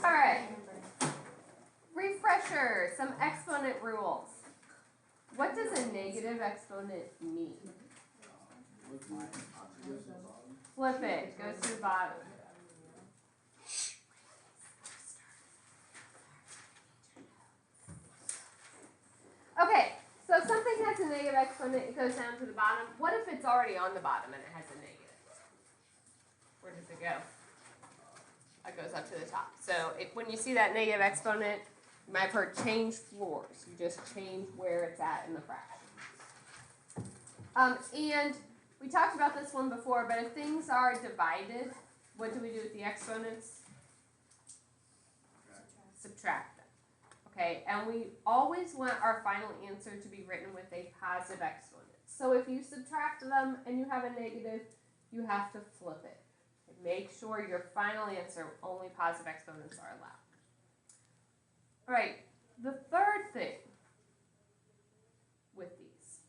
All right. Refresher, some exponent rules. What does a negative exponent mean? Flip it, goes to the bottom. Okay, so if something has a negative exponent, it goes down to the bottom. What if it's already on the bottom and it has a negative? Where does it go? It goes up to the top. So when you see that negative exponent, you might have heard change floors. You just change where it's at in the fraction. And we talked about this one before, but if things are divided, what do we do with the exponents? Subtract them. Okay, and we always want our final answer to be written with a positive exponent. So if you subtract them and you have a negative, you have to flip it. Make sure your final answer, only positive exponents are allowed. All right, the third thing with these.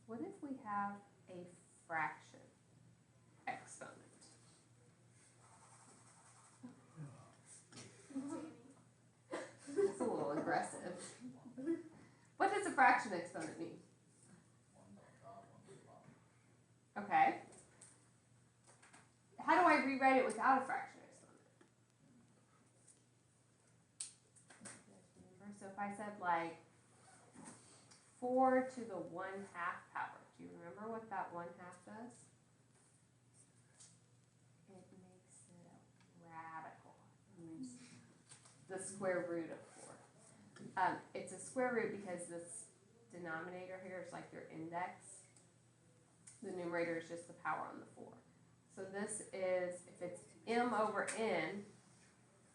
What if we have a fraction exponent? It's a little aggressive. What does a fraction exponent mean? Okay. How do I rewrite it without a fraction exponent? So if I said like 4 to the 1/2 power, do you remember what that 1/2 does? It makes it a radical. It means the square root of 4. It's a square root because this denominator here is like your index. The numerator is just the power on the 4. So this is, if it's m over n,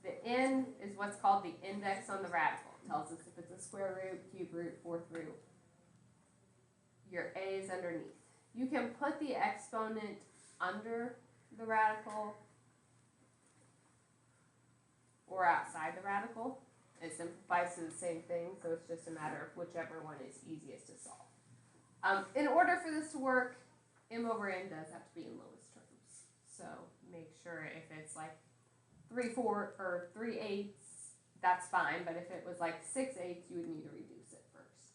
the n is what's called the index on the radical. It tells us if it's a square root, cube root, fourth root. Your a is underneath. You can put the exponent under the radical or outside the radical. It simplifies to the same thing, so it's just a matter of whichever one is easiest to solve. In order for this to work, m over n does have to be in lowest terms. So make sure if it's like 3/4 or 3/8, that's fine. But if it was like 6/8, you would need to reduce it first.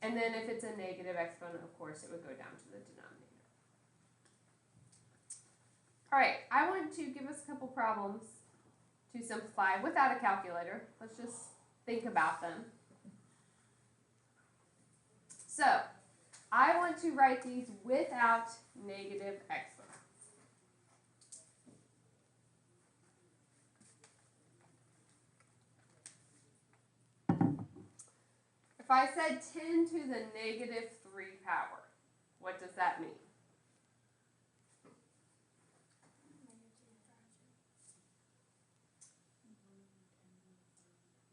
And then if it's a negative exponent, of course, it would go down to the denominator. All right, I want to give us a couple problems to simplify without a calculator. Let's just think about them. So I want to write these without negative exponents. If I said 10 to the negative 3 power, what does that mean?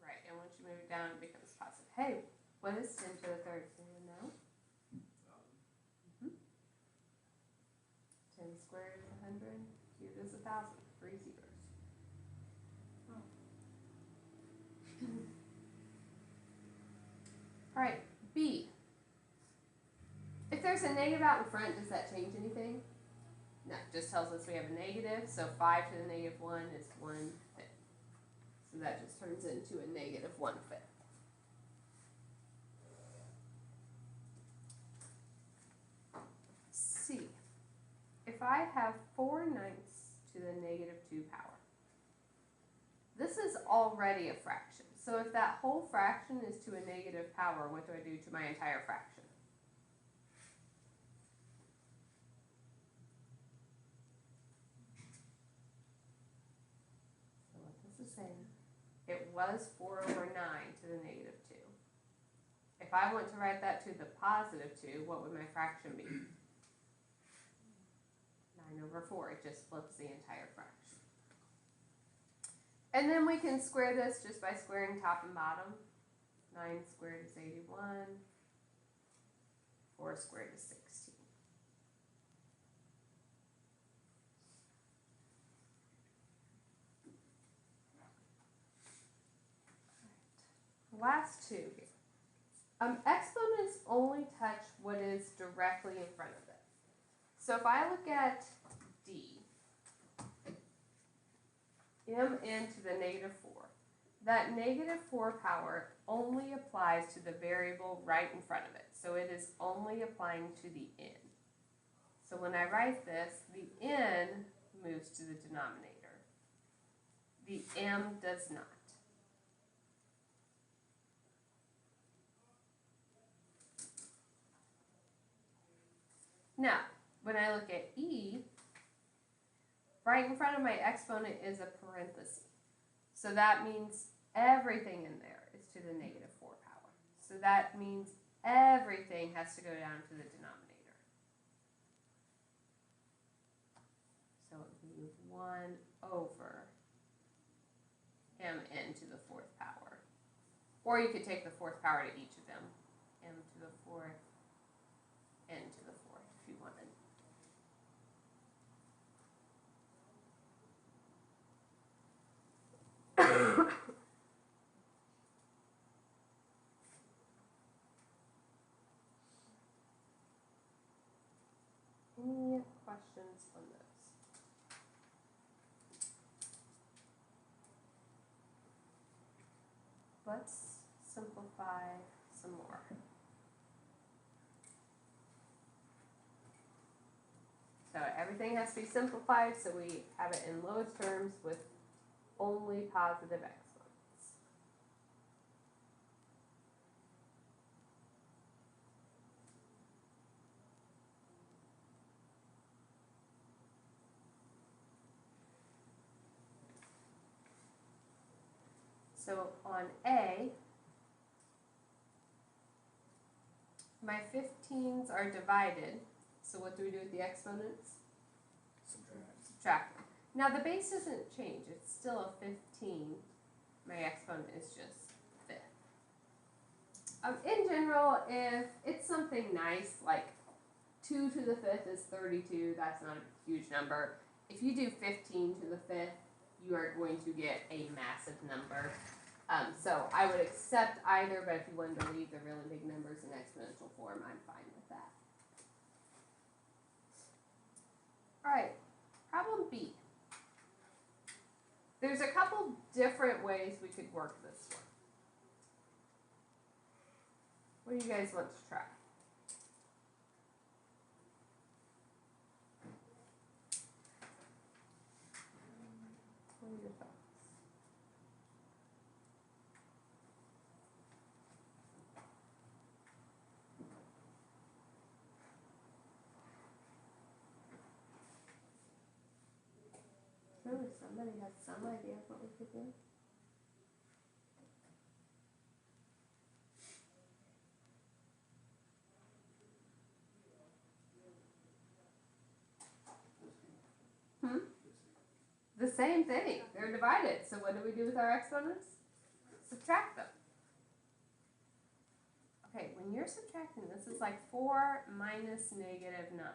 Right, and once you move it down, it becomes positive. Hey, what is 10 to the third? Anyone know? 10 squared is 100, cubed is 1,000, 3 zeros. All right, B. If there's a negative out in front, does that change anything? No, it just tells us we have a negative, so 5 to the negative 1 is 1/5. So that just turns into a negative 1/5. C. If I have 4/9 to the negative 2 power, this is already a fraction. So if that whole fraction is to a negative power, what do I do to my entire fraction? So what this is saying, it was 4/9 to the negative 2. If I want to write that to the positive 2, what would my fraction be? 9/4. It just flips the entire fraction. And then we can square this just by squaring top and bottom. 9 squared is 81. 4 squared is 16. Last two here. Exponents only touch what is directly in front of it. So if I look at D, mn to the negative 4. That negative 4 power only applies to the variable right in front of it. So it is only applying to the n. So when I write this, the n moves to the denominator. The m does not. Now, when I look at e, right in front of my exponent is a parenthesis. So that means everything in there is to the negative 4 power. So that means everything has to go down to the denominator. So it would be 1 over mn to the 4th power. Or you could take the 4th power to each of them. M to the 4th, n to the 4th if you wanted. Any questions on those? Let's simplify some more. So everything has to be simplified, so we have it in lowest terms with only positive exponents. So on A, my 15s are divided. So what do we do with the exponents? Subtract them. Now the base doesn't change. It's still a 15. My exponent is just fifth. In general, if it's something nice, like 2 to the 5th is 32, that's not a huge number. If you do 15 to the 5th, you are going to get a massive number. So I would accept either, but if you wanted to leave the really big numbers in exponential form, I'm fine with that. All right, problem B. There's a couple different ways we could work this one. What do you guys want to try? What are your thoughts? Surely somebody has some idea of what we could do. The same thing. They're divided. So what do we do with our exponents? Subtract them. Okay, when you're subtracting this, it's like 4 minus negative 9.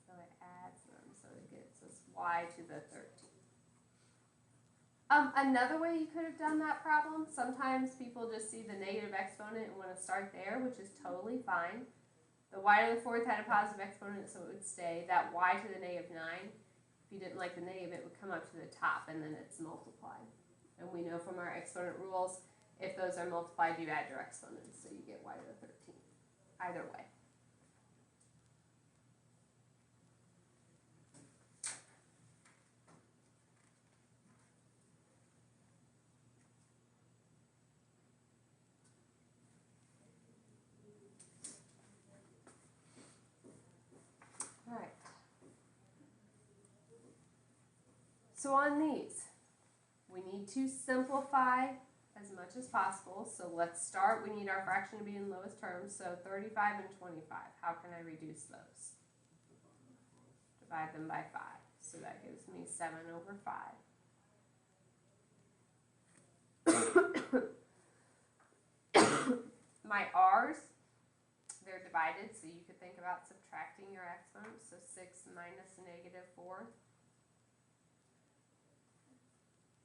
So it adds them, so it gets us y to the 13. Another way you could have done that problem, sometimes people just see the negative exponent and want to start there, which is totally fine. The y to the 4th had a positive exponent, so it would stay. That y to the negative 9, if you didn't like the negative, it would come up to the top, and then it's multiplied. And we know from our exponent rules, if those are multiplied, you add your exponents, so you get y to the 13. Either way. All right. So on these, we need to simplify as much as possible. So let's start. We need our fraction to be in lowest terms. So 35 and 25. How can I reduce those? Divide them by 5. So that gives me 7 over 5. My r's, they're divided, so you could think about subtracting your exponents. So 6 minus negative 4.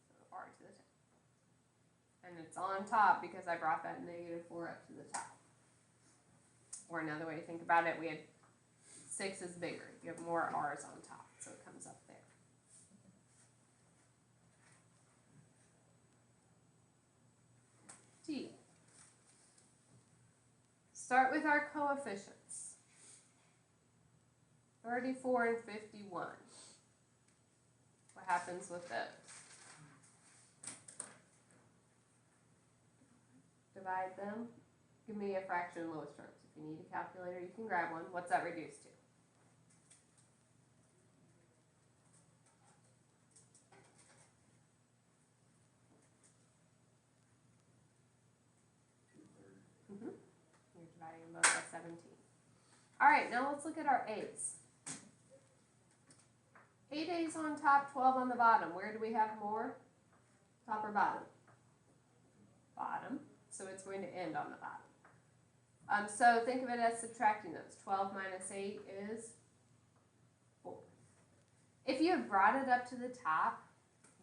So r to the 10. And it's on top because I brought that negative 4 up to the top. Or another way to think about it, we had 6 is bigger. You have more r's on top, so it comes up there. start with our coefficients. 34 and 51. What happens with those? Divide them. Give me a fraction in lowest terms. If you need a calculator, you can grab one. What's that reduced to? You're dividing them both by 17. All right, now let's look at our A's. 8 A's on top, 12 on the bottom. Where do we have more? Top or bottom? Bottom. So it's going to end on the bottom. So think of it as subtracting those. 12 minus 8 is 4. If you had brought it up to the top,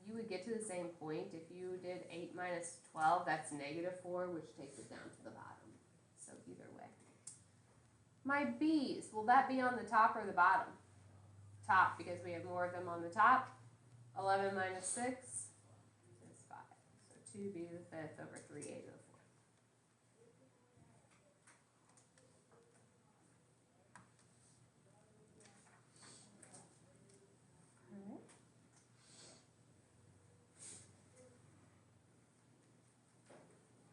you would get to the same point. If you did 8 minus 12, that's negative 4, which takes it down to the bottom. So either way. My B's, will that be on the top or the bottom? Top, because we have more of them on the top. 11 minus 6 is 5. So 2b to the 5th over 3a to the 4th.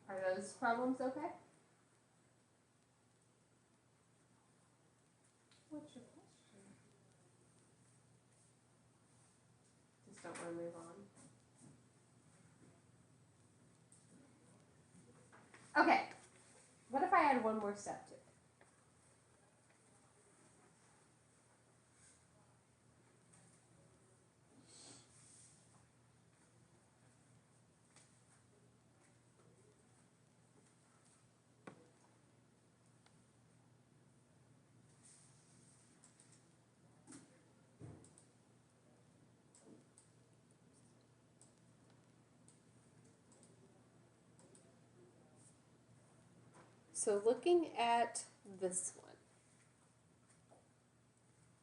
Are those problems okay? What's your question? Just don't want to move on. Okay. What if I add one more step to it? So looking at this one,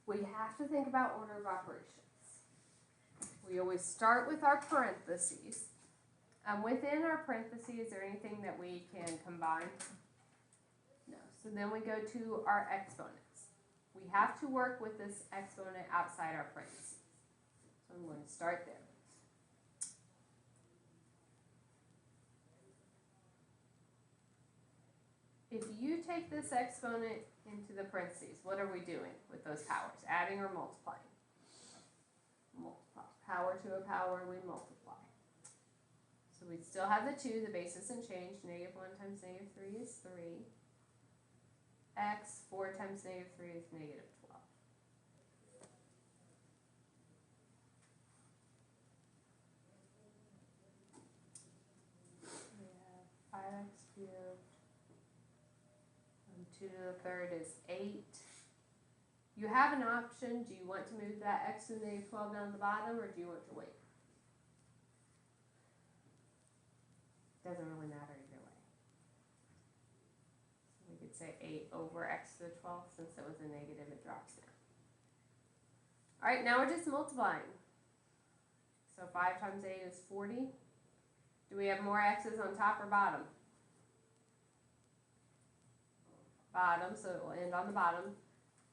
we have to think about order of operations. We always start with our parentheses. Within our parentheses, is there anything that we can combine? No. So then we go to our exponents. We have to work with this exponent outside our parentheses. So I'm going to start there. If you take this exponent into the parentheses, what are we doing with those powers? Adding or multiplying? Multiply. Power to a power, we multiply. So we still have the 2, the base isn't changed. Negative 1 times negative 3 is 3. X, 4 times negative 3 is negative 12. We have 5x cubed. 2 to the third is 8. You have an option. Do you want to move that x to the negative 12 down to the bottom, or do you want to wait? Doesn't really matter either way. So we could say 8 over x to the 12th. Since it was a negative, it drops down. All right, now we're just multiplying. So 5 times 8 is 40. Do we have more x's on top or bottom? Bottom, so it will end on the bottom.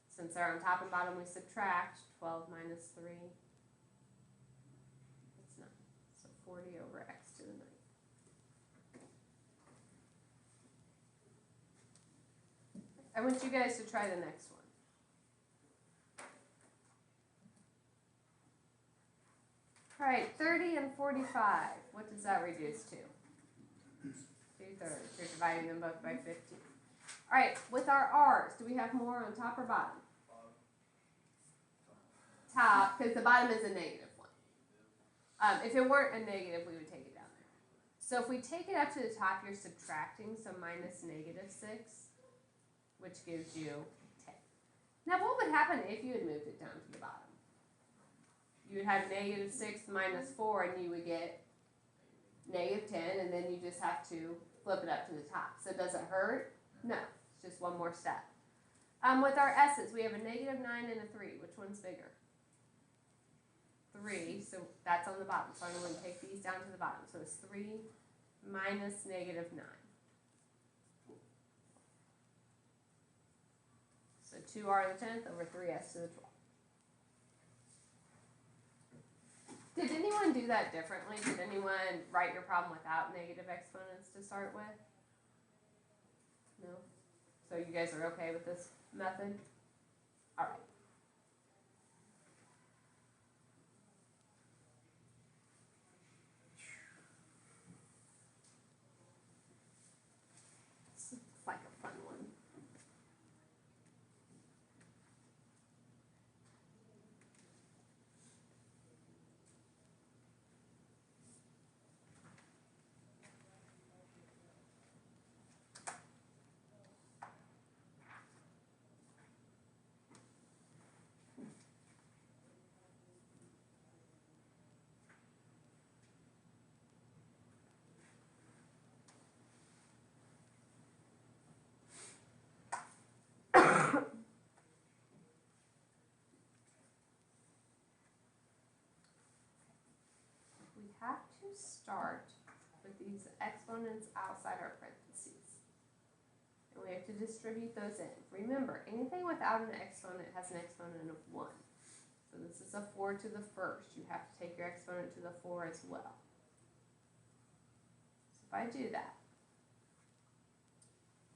Since they're on top and bottom, we subtract 12 minus 3. It's 9. So 40 over x to the 9. I want you guys to try the next one. All right, 30 and 45. What does that reduce to? 2/3. You're dividing them both by 15. All right, with our r's, do we have more on top or bottom? Top, because the bottom is a negative one. If it weren't a negative, we would take it down there. So if we take it up to the top, you're subtracting, so minus negative 6, which gives you 10. Now what would happen if you had moved it down to the bottom? You would have negative 6 minus 4, and you would get negative 10, and then you just have to flip it up to the top. So does it hurt? No, it's just one more step. With our s's, we have a negative 9 and a 3. Which one's bigger? 3, so that's on the bottom. So I'm going to take these down to the bottom. So it's 3 minus negative 9. So 2r to the 10th over 3s to the 12th. Did anyone do that differently? Did anyone write your problem without negative exponents to start with? No? So you guys are okay with this method? All right. This looks like a fun one. We have to start with these exponents outside our parentheses. And we have to distribute those in. Remember, anything without an exponent has an exponent of 1. So this is a 4 to the first. You have to take your exponent to the 4 as well. So if I do that,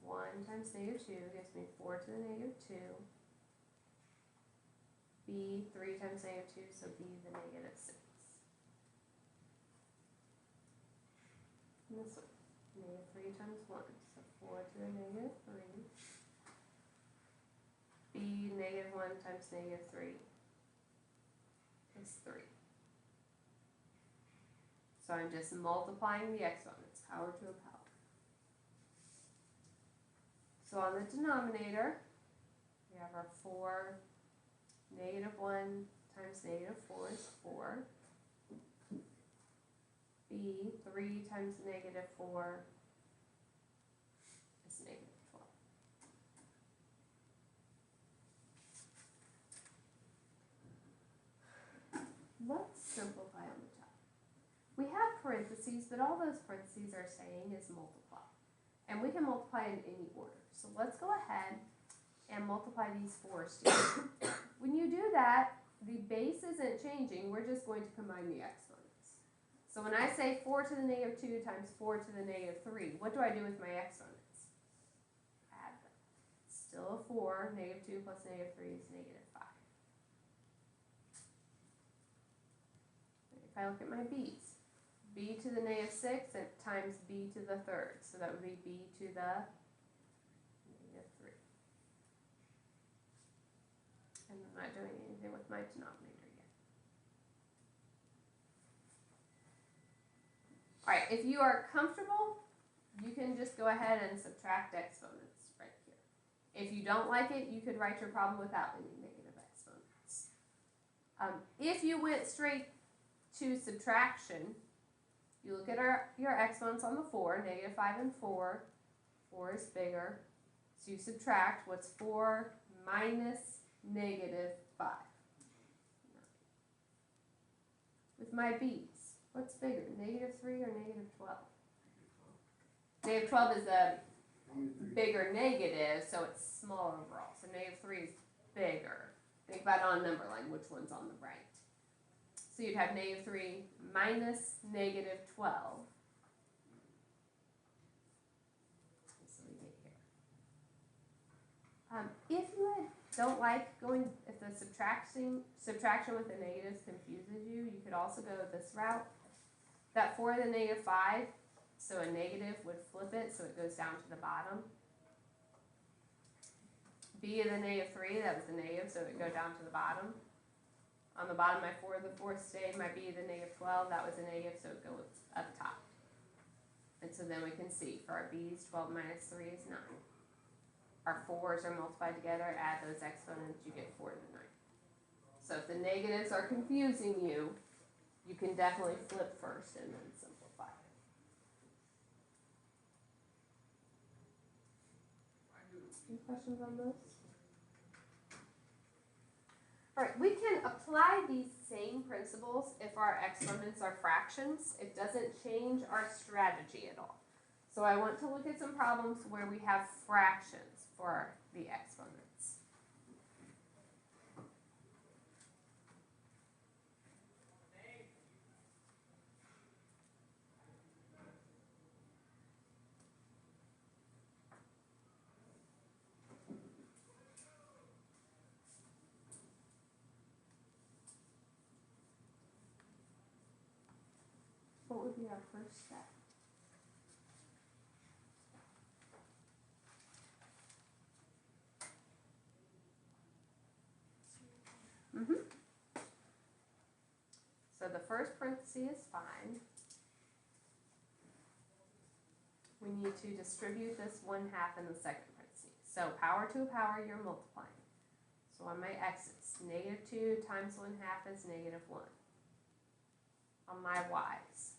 1 times negative 2 gives me 4 to the negative 2. B, 3 times negative 2, so B the negative 6. And this one, negative 3 times 1, so 4 to the negative 3. B, negative 1 times negative 3 is 3. So I'm just multiplying the exponents, power to a power. So on the denominator, we have our 4, negative 1 times negative 4 is 4. B, 3 times negative 4 is negative 12. Let's simplify on the top. We have parentheses, but all those parentheses are saying is multiply. And we can multiply in any order. So let's go ahead and multiply these 4's together. When you do that, the base isn't changing. We're just going to combine the exponents. So when I say 4 to the negative 2 times 4 to the negative 3, what do I do with my exponents? Add them. It's still a 4. Negative 2 plus negative 3 is negative 5. If I look at my b's, b to the negative 6 times b to the third. So that would be b to the negative 3. And I'm not doing anything with my denominator yet. All right, if you are comfortable, you can just go ahead and subtract exponents right here. If you don't like it, you could write your problem without any negative exponents. If you went straight to subtraction, you look at your exponents on the 4, negative 5 and 4. 4 is bigger. So you subtract what's 4 minus negative 5. With my b's, what's bigger, negative 3 or negative 12? Negative 12 is a bigger negative, so it's smaller overall. So negative 3 is bigger. Think about it on a number line, which one's on the right. So you'd have negative 3 minus negative 12. So we get here. If you don't like going, if the subtraction with the negatives confuses you, you could also go this route. That 4 to the negative 5, so a negative would flip it, so it goes down to the bottom. B to the negative 3, that was the negative, so it would go down to the bottom. On the bottom, my 4 to the 4th stayed. My b to the negative 12, that was a negative, so it goes up top. And so then we can see, for our b's, 12 minus 3 is 9. Our 4's are multiplied together, add those exponents, you get 4 to the 9. So if the negatives are confusing you, you can definitely flip first and then simplify. Any questions on those? All right, we can apply these same principles if our exponents are fractions. It doesn't change our strategy at all. So I want to look at some problems where we have fractions for the exponents. be our first step. So the first parenthesis is fine. We need to distribute this 1/2 in the second parenthesis. So power to a power, you're multiplying. So on my x's, -2 times 1/2 is -1. On my y's,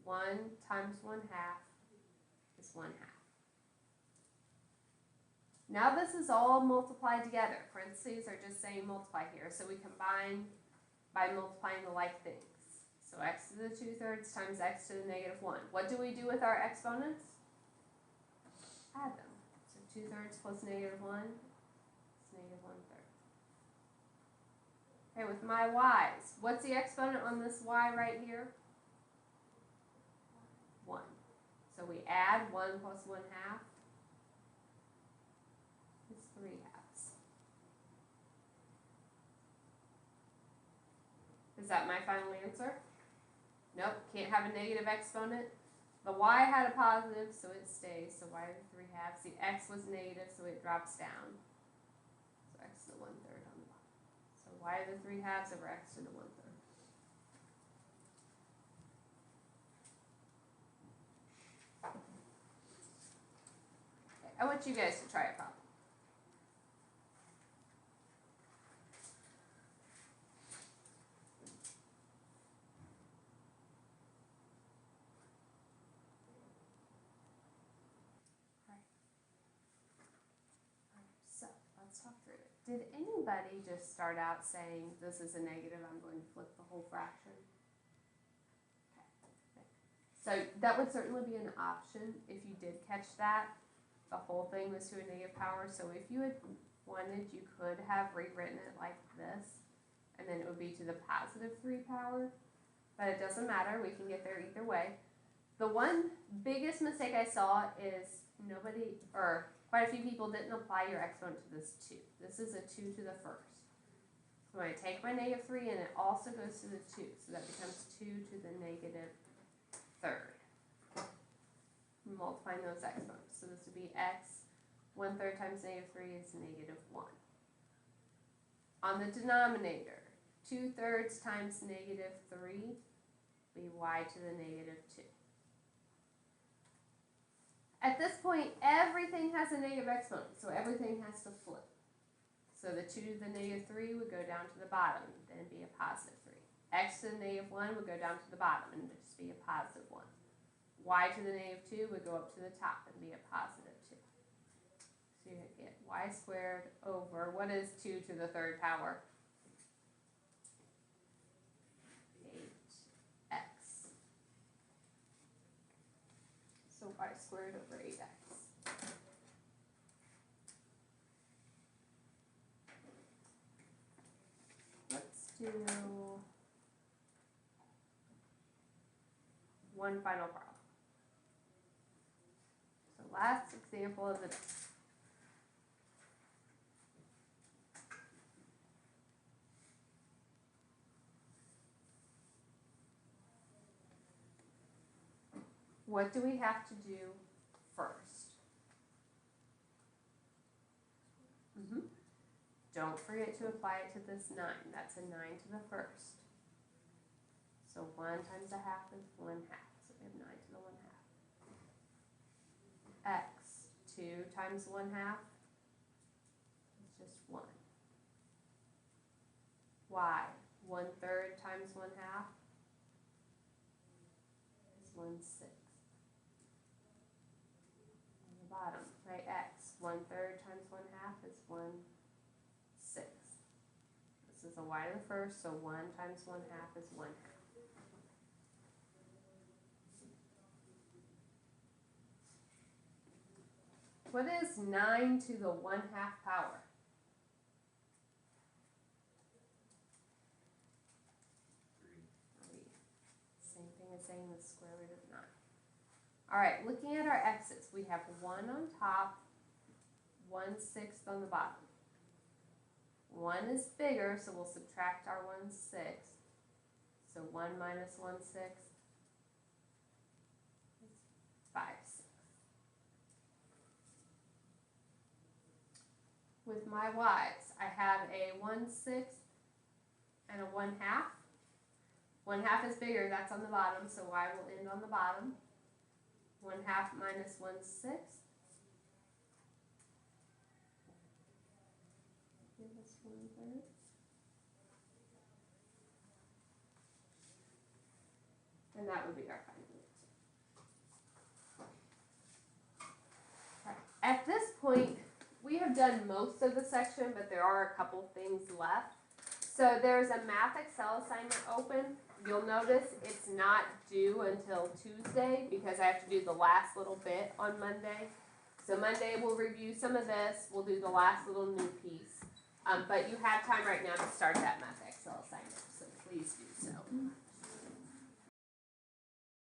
1 times 1/2 is 1/2. Now this is all multiplied together. Parentheses are just saying multiply here. So we combine by multiplying the like things. So x to the 2/3 times x to the -1. What do we do with our exponents? Add them. So 2/3 plus -1 is -1/3. Okay, with my y's, what's the exponent on this y right here? 1. So we add 1 plus 1/2 is 3/2. Is that my final answer? Nope, can't have a negative exponent. The y had a positive, so it stays. So y to the 3/2. The x was negative, so it drops down. So x to the 1/3 on the bottom. So y to the 3/2 over x to the 1/3. Okay, I want you guys to try a problem. Let's talk through it. Did anybody just start out saying this is a negative, I'm going to flip the whole fraction? Okay. So that would certainly be an option if you did catch that. The whole thing was to a negative power. So if you had wanted, you could have rewritten it like this, and then it would be to the positive 3 power. But it doesn't matter, we can get there either way. The one biggest mistake I saw is quite a few people didn't apply your exponent to this 2. This is a 2 to the first. So when I take my -3 and it also goes to the 2, so that becomes 2 to the -3rd. Multiplying those exponents. So this would be x, 1/3 times -3 is -1. On the denominator, 2/3 times -3 be y to the -2. At this point, everything has a negative exponent, so everything has to flip. So the 2 to the -3 would go down to the bottom, then be a positive 3. X to the -1 would go down to the bottom and just be a positive 1. Y to the -2 would go up to the top and be a positive 2. So you get y squared over, what is 2 to the 3rd power? 8x. So y squared over 8x. Let's do one final problem. So last example of the day. What do we have to do first? Don't forget to apply it to this 9. That's a 9 to the first. So 1 times 1/2 is 1/2. So we have 9 to the 1/2. X, 2 times 1/2 is just 1. Y, 1/3 times 1/2 is 1/6. On the bottom, right, x, 1/3 times 1/2 is 1/6. This is a y to the first, so 1 times 1/2 is 1/2. What is 9 to the 1/2 power? 3. Same thing as saying the square root of 9. All right, looking at our x's, we have 1 on top, 1/6 on the bottom. 1 is bigger, so we'll subtract our 1/6. So 1 minus 1/6 with my y's. I have a 1/6 and a 1/2. 1/2 is bigger, that's on the bottom, so y will end on the bottom. 1/2 minus 1/6. Give us 1/3. And that would be our final answer. At this point, we have done most of the section, but there are a couple things left. So there's a math Excel assignment open. You'll notice it's not due until Tuesday because I have to do the last little bit on Monday. So Monday we'll review some of this. We'll do the last little new piece. But you have time right now to start that math Excel assignment, so please do so.